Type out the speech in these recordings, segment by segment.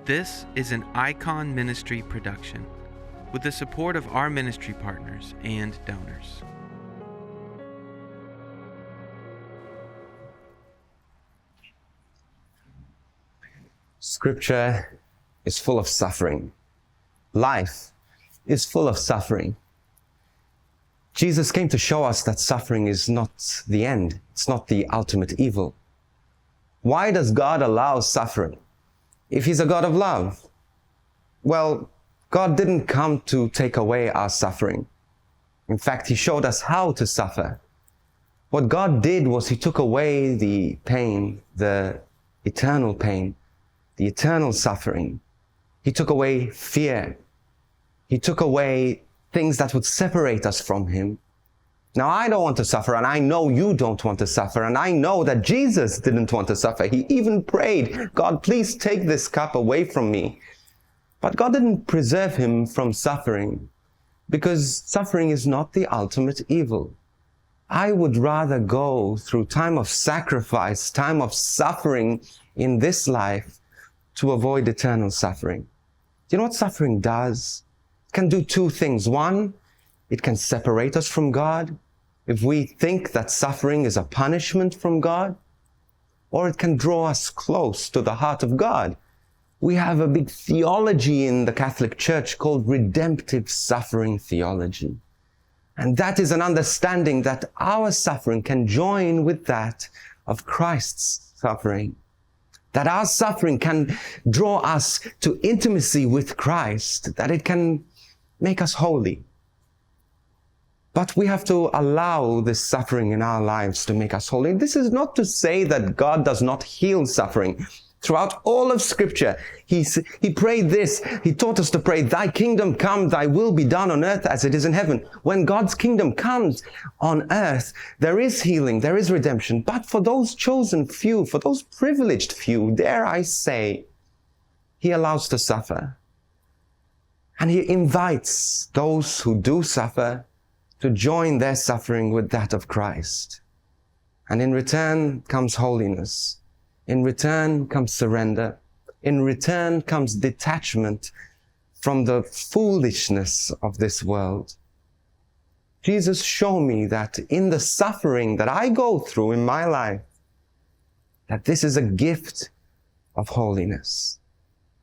This is an Icon Ministry production with the support of our ministry partners and donors. Scripture is full of suffering. Life is full of suffering. Jesus came to show us that suffering is not the end. It's not the ultimate evil. Why does God allow suffering if He's a God of love? Well, God didn't come to take away our suffering. In fact, He showed us how to suffer. What God did was He took away the pain, the eternal suffering. He took away fear. He took away things that would separate us from Him. Now, I don't want to suffer, and I know you don't want to suffer, and I know that Jesus didn't want to suffer. He even prayed, God, please take this cup away from me. But God didn't preserve Him from suffering, because suffering is not the ultimate evil. I would rather go through time of sacrifice, time of suffering in this life to avoid eternal suffering. Do you know what suffering does? It can do two things. One, it can separate us from God if we think that suffering is a punishment from God, or it can draw us close to the heart of God. We have a big theology in the Catholic Church called redemptive suffering theology. And that is an understanding that our suffering can join with that of Christ's suffering. That our suffering can draw us to intimacy with Christ, that it can make us holy. But we have to allow this suffering in our lives to make us holy. This is not to say that God does not heal suffering. Throughout all of Scripture, He prayed this. He taught us to pray, Thy kingdom come, Thy will be done on earth as it is in heaven. When God's kingdom comes on earth, there is healing, there is redemption. But for those chosen few, for those privileged few, dare I say, He allows to suffer. And He invites those who do suffer to join their suffering with that of Christ. And in return comes holiness. In return comes surrender. In return comes detachment from the foolishness of this world. Jesus, show me that in the suffering that I go through in my life, that this is a gift of holiness.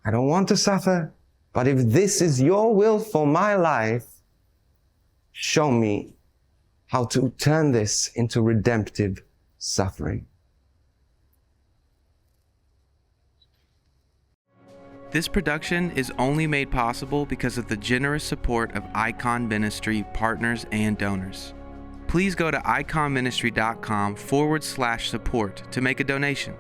I don't want to suffer, but if this is your will for my life, show me how to turn this into redemptive suffering. This production is only made possible because of the generous support of Icon Ministry partners and donors. Please go to iconministry.com/support to make a donation.